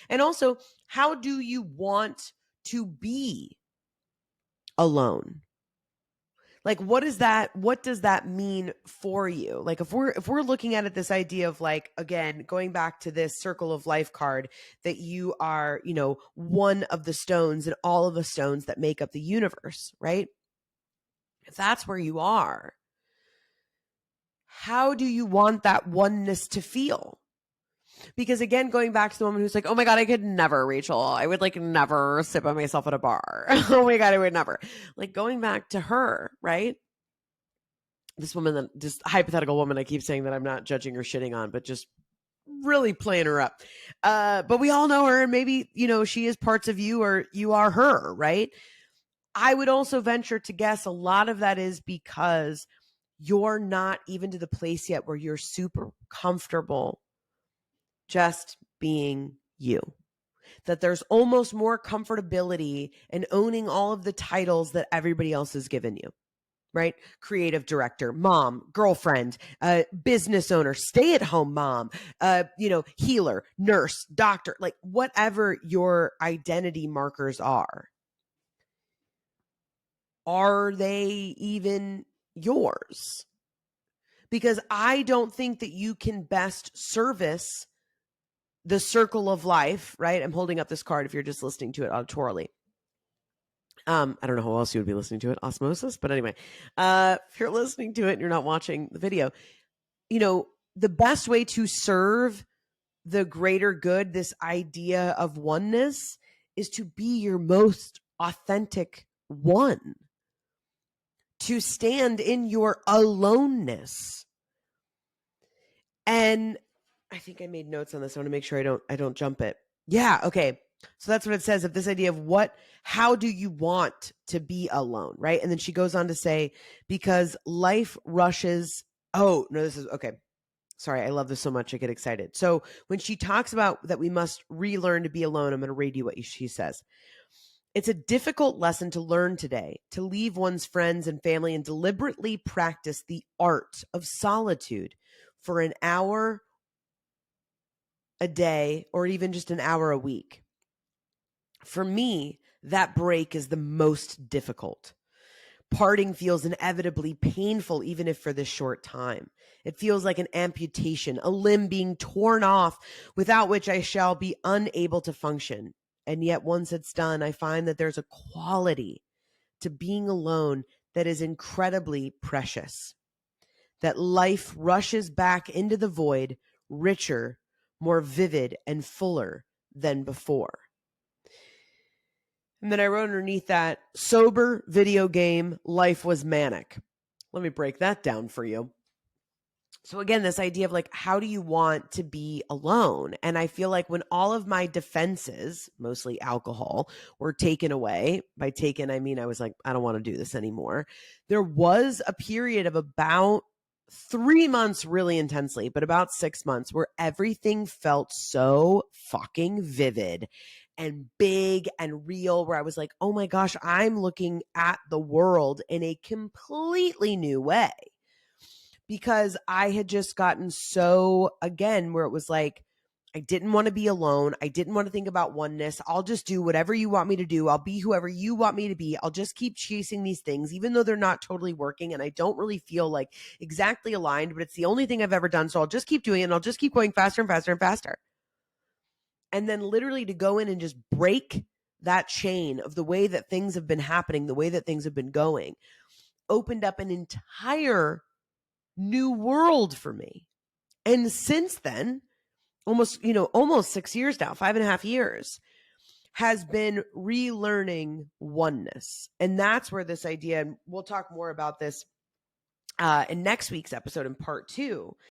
And also, how do you want to be alone? Like, what does that mean for you? Like, if we're looking at it, this idea of like, again, going back to this circle of life card, that you are, one of the stones and all of the stones that make up the universe, right? If that's where you are, how do you want that oneness to feel? Because again, going back to the woman who's like, oh my God, I could never, Rachel. I would like never sit by myself at a bar. Oh my God, I would never. Like, going back to her, right? This woman, that just hypothetical woman, I keep saying that I'm not judging or shitting on, but just really playing her up. But we all know her, and maybe, she is parts of you, or you are her, right? I would also venture to guess a lot of that is because you're not even to the place yet where you're super comfortable just being you. That there's almost more comfortability in owning all of the titles that everybody else has given you, right? Creative director, mom, girlfriend, business owner, stay-at-home mom, healer, nurse, doctor, like whatever your identity markers are they even yours? Because I don't think that you can best service the circle of life, right? I'm holding up this card if you're just listening to it auditorily. I don't know how else you would be listening to it, osmosis, but anyway, if you're listening to it and you're not watching the video, the best way to serve the greater good, this idea of oneness, is to be your most authentic one, to stand in your aloneness. And I think I made notes on this. I want to make sure I don't jump it. Yeah. Okay. So that's what it says, of this idea of how do you want to be alone? Right. And then she goes on to say, because life rushes. Oh, no, this is okay. Sorry. I love this so much. I get excited. So when she talks about that we must relearn to be alone, I'm going to read you what she says. It's a difficult lesson to learn today, to leave one's friends and family and deliberately practice the art of solitude for an hour a day, or even just an hour a week. For me, that break is the most difficult. Parting feels inevitably painful, even if for this short time. It feels like an amputation, a limb being torn off, without which I shall be unable to function. And yet once it's done, I find that there's a quality to being alone that is incredibly precious. That life rushes back into the void, richer, more vivid, and fuller than before. And then I wrote underneath that, sober video game, life was manic. Let me break that down for you. So again, this idea of like, how do you want to be alone? And I feel like when all of my defenses, mostly alcohol, were taken away, by taken, I mean, I was like, I don't want to do this anymore. There was a period of about 3 months really intensely, but about 6 months where everything felt so fucking vivid and big and real, where I was like, oh my gosh, I'm looking at the world in a completely new way. Because I had just gotten so, again, where it was like, I didn't want to be alone. I didn't want to think about oneness. I'll just do whatever you want me to do. I'll be whoever you want me to be. I'll just keep chasing these things, even though they're not totally working. And I don't really feel like exactly aligned, but it's the only thing I've ever done. So I'll just keep doing it, and I'll just keep going faster and faster and faster. And then literally to go in and just break that chain of the way that things have been happening, the way that things have been going, opened up an entire new world for me. And since then, almost 6 years now, 5.5 years, has been relearning oneness. And that's where this idea, and we'll talk more about this in next week's episode in part 2,